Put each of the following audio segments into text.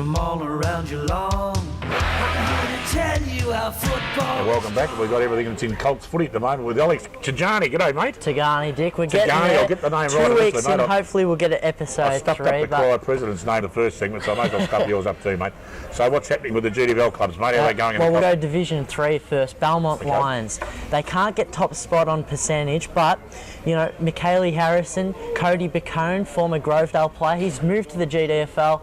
from all around Geelong. I'm here to tell you how football. And welcome back. We've got everything that's in Colts footy at the moment with Alex Tigani. G'day, mate. Tigani, Dick. We're getting Tigani, there. I'll get the name 2 right. weeks in, hopefully we'll get an episode I stuffed 3. up the Clyde President's name the first segment, so I might as well stuff yours up too, mate. So what's happening with the GDFL clubs, mate? How are they going? Well, we'll go Division 3 first. Belmont Lions. They can't get top spot on percentage, but, you know, Michaeli Harrison, Cody Bacone, former Grovedale player, he's moved to the GDFL.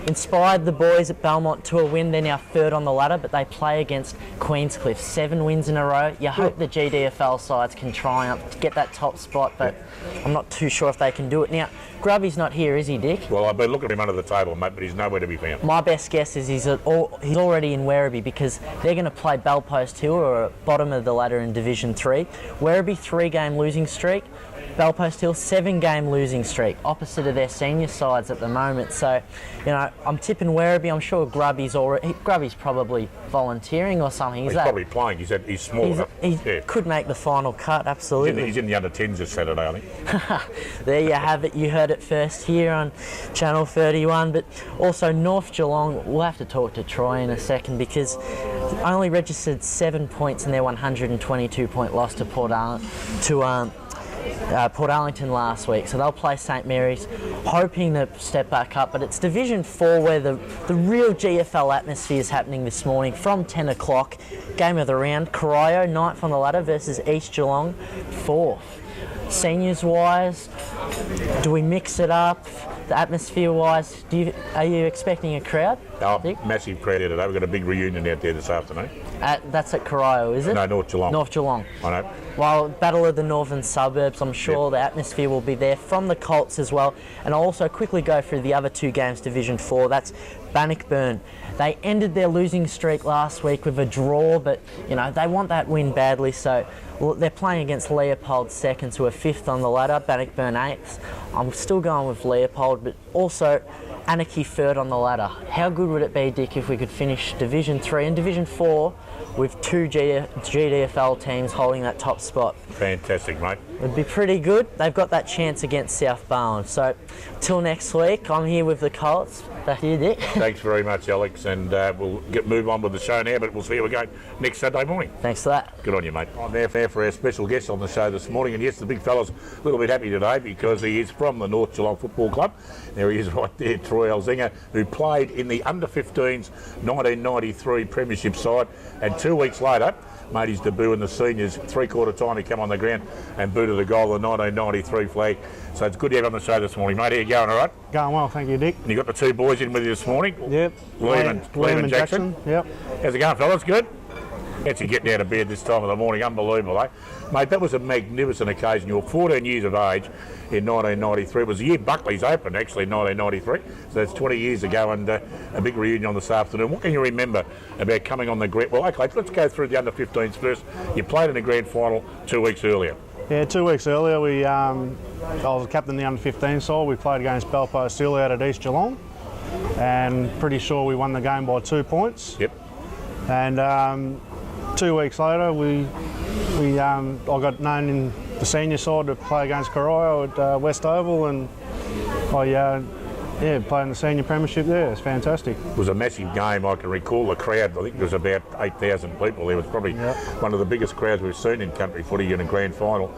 Inspired the boys at Belmont to a win. They're now 3rd on the ladder, but they play against Queenscliff. 7 wins in a row. You hope the GDFL sides can triumph to get that top spot, but I'm not too sure if they can do it. Now, Grubby's not here, is he, Dick? Well, I've been looking at him under the table, mate, but he's nowhere to be found. My best guess is he's already in Werribee because they're going to play Bellpost Hill, or bottom of the ladder in Division 3. Werribee, 3-game losing streak. Bellpost Hill, 7-game losing streak, opposite of their senior sides at the moment. So, you know, I'm tipping Werribee. I'm sure Grubby's probably volunteering or something. He's probably playing. He's small. He could make the final cut, absolutely. He's in the under-10s this Saturday, I think. There you have it. You heard it first here on Channel 31. But also North Geelong, we'll have to talk to Troy in a second because only registered 7 points in their 122-point loss to Port Arlington last week, so they'll play St Mary's, hoping to step back up. But it's Division 4 where the real GFL atmosphere is happening this morning from 10 o'clock. Game of the round, Corio, 9th on the ladder versus East Geelong, 4th. Seniors wise, do we mix it up? The atmosphere wise, are you expecting a crowd? Oh, massive crowd here today. We've got a big reunion out there this afternoon. That's at Corio, is it? No, North Geelong. North Geelong. I know. Well, Battle of the Northern Suburbs, I'm sure the atmosphere will be there from the Colts as well. And I'll also quickly go through the other 2 games, Division 4. That's Bannockburn. They ended their losing streak last week with a draw, but, you know, they want that win badly. So they're playing against Leopold seconds, who are 5th on the ladder, Bannockburn 8th. I'm still going with Leopold, but also Anarchy 3rd on the ladder. How good would it be, Dick, if we could finish Division 3 and Division 4 with 2 GDFL teams holding that top spot? Fantastic, mate. It'd be pretty good. They've got that chance against South Barwon. So, till next week, I'm here with the Colts. Back to you, Dick. Thanks very much, Alex, and we'll move on with the show now, but we'll see you again next Saturday morning. Thanks for that. Good on you, mate. I'm there for our special guest on the show this morning, and yes, the big fella's a little bit happy today because he is from the North Geelong Football Club. There he is right there, Troy Elzinga, who played in the under-15s 1993 Premiership side, and 2 weeks later made his debut in the seniors. 3/4 time he came on the ground and booted a goal, the 1993 flag. So it's good to have you on the show this morning, mate. How you going, all right? Going well, thank you, Dick. And you got the 2 boys in with you this morning? Yep. Liam and Jackson. Yep. How's it going, fellas? Good? Fancy getting out of bed this time of the morning. Unbelievable, eh? Mate, that was a magnificent occasion. You were 14 years of age in 1993. It was the year Buckley's opened, actually, 1993. So that's 20 years ago, and a big reunion on this afternoon. What can you remember about coming on the grand... Well, OK, let's go through the under-15s first. You played in the grand final 2 weeks earlier. Yeah, 2 weeks earlier, I was captain of the under-15 side. We played against Bellpost Hill out at East Geelong, and pretty sure we won the game by 2 points. Yep. And 2 weeks later, I got known in the senior side to play against Corio at West Oval, and I played in the senior premiership there. It's fantastic. It was a massive game. I can recall the crowd. I think there was about 8,000 people. There was probably one of the biggest crowds we've seen in country footy in a grand final.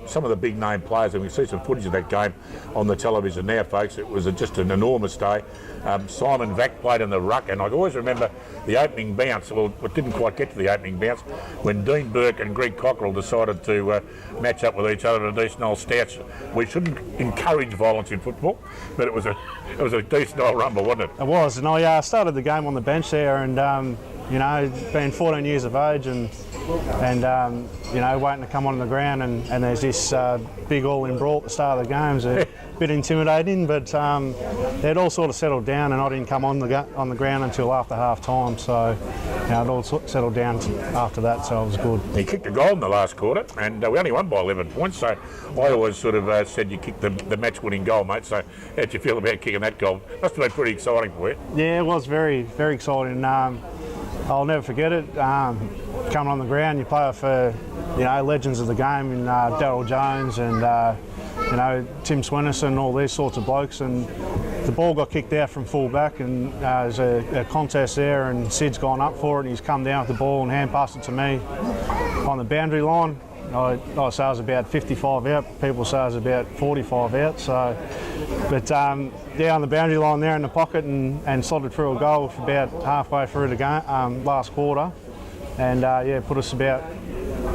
Some of the big name players, and we see some footage of that game on the television now, folks. It was just an enormous day. Simon Vack played in the ruck, and I always remember the opening bounce. Well, it didn't quite get to the opening bounce when Dean Burke and Greg Cockerell decided to match up with each other in a decent old stouch. We shouldn't encourage violence in football, but it was a decent old rumble, wasn't it? It was, and I started the game on the bench there, and being 14 years of age and waiting to come on the ground, and there's this big all-in brawl at the start of the games. A bit intimidating, but it all sort of settled down, and I didn't come on the ground until after half time. So it all settled down after that, so it was good. He kicked a goal in the last quarter, and we only won by 11 points. So I always sort of said you kicked the match-winning goal, mate. So how'd you feel about kicking that goal? Must have been pretty exciting for you. Yeah, it was very, very exciting. I'll never forget it. Coming on the ground, you play for legends of the game in Darryl Jones and you know, Tim Swennerson, all these sorts of blokes, and the ball got kicked out from full back, and there's a contest there, and Sid's gone up for it, and he's come down with the ball and hand passed it to me on the boundary line. I say I was about 55 out, people say I was about 45 out, so, but yeah, on the boundary line there in the pocket, and slotted through a goal for about halfway through the game, last quarter, and yeah, put us about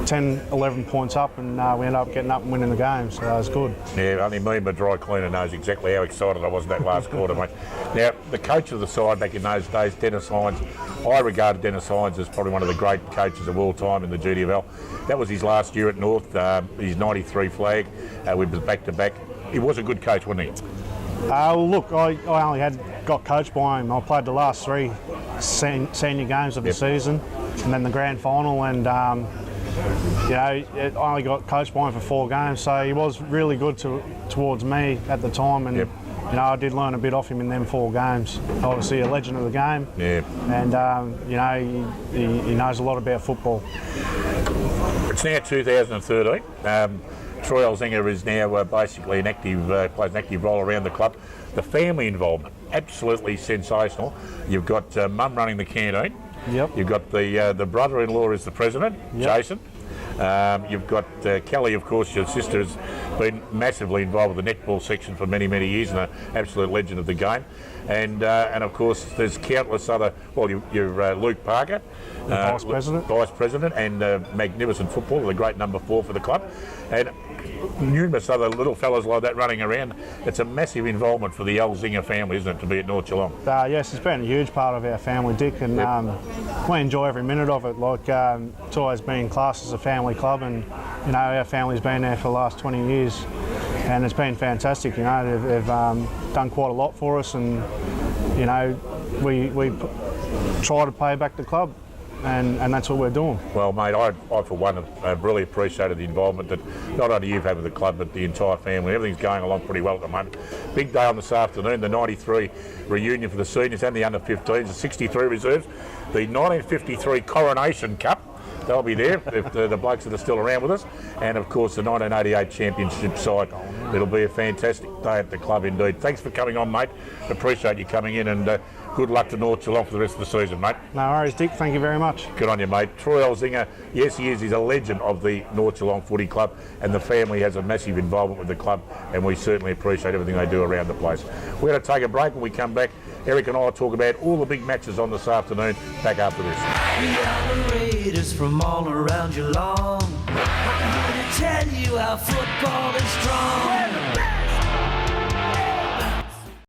10, 11 points up, and we ended up getting up and winning the game, so that was good. Yeah, only me and my dry cleaner knows exactly how excited I was in that last quarter, mate. Now, the coach of the side back in those days, Dennis Hines, I regarded Dennis Hines as probably one of the great coaches of all time in the GDFL. That was his last year at North, his 93 flag, we was back-to-back. He was a good coach, wasn't he? Well, look, I only got coached by him. I played the last 3 senior games of the season, and then the grand final, and you know, I only got coached by him for 4 games, so he was really good towards me at the time, and you know, I did learn a bit off him in them 4 games. Obviously a legend of the game, and you know, he knows a lot about football. It's now 2013. Troy Elzinga is now basically an active, plays an active role around the club. The family involvement, absolutely sensational. You've got mum running the canteen. Yep. You've got the brother-in-law is the president, Jason. You've got Kelly, of course, your sister has been massively involved with the netball section for many, many years and an absolute legend of the game. And of course, there's countless other, well, you're Luke Parker, Vice President, and magnificent footballer, the great number 4 for the club. And numerous other little fellas like that running around. It's a massive involvement for the Elzinga family, isn't it, to be at North Geelong? Yes, it's been a huge part of our family, Dick, and we enjoy every minute of it. Like, it's always been classed as a family club, and you know, our family's been there for the last 20 years, and it's been fantastic. You know, they've done quite a lot for us, and you know, we try to pay back the club. And that's what we're doing. Well, mate, I for one have really appreciated the involvement that not only you've had with the club, but the entire family. Everything's going along pretty well at the moment. Big day on this afternoon, the 93 reunion for the seniors and the under-15s, the 63 reserves, the 1953 Coronation Cup. They'll be there if the blokes that are still around with us, and of course the 1988 championship side. It'll be a fantastic day at the club indeed. Thanks for coming on, mate. Appreciate you coming in, and good luck to North Geelong for the rest of the season, mate. No worries, Dick. Thank you very much. Good on you, mate. Troy Elzinga, yes, he is. He's a legend of the North Geelong Footy Club, and the family has a massive involvement with the club, and we certainly appreciate everything they do around the place. We're going to take a break. When we come back, Eric and I will talk about all the big matches on this afternoon. Back after this. We are the Raiders from all around Geelong. I'm here to tell you how football is strong.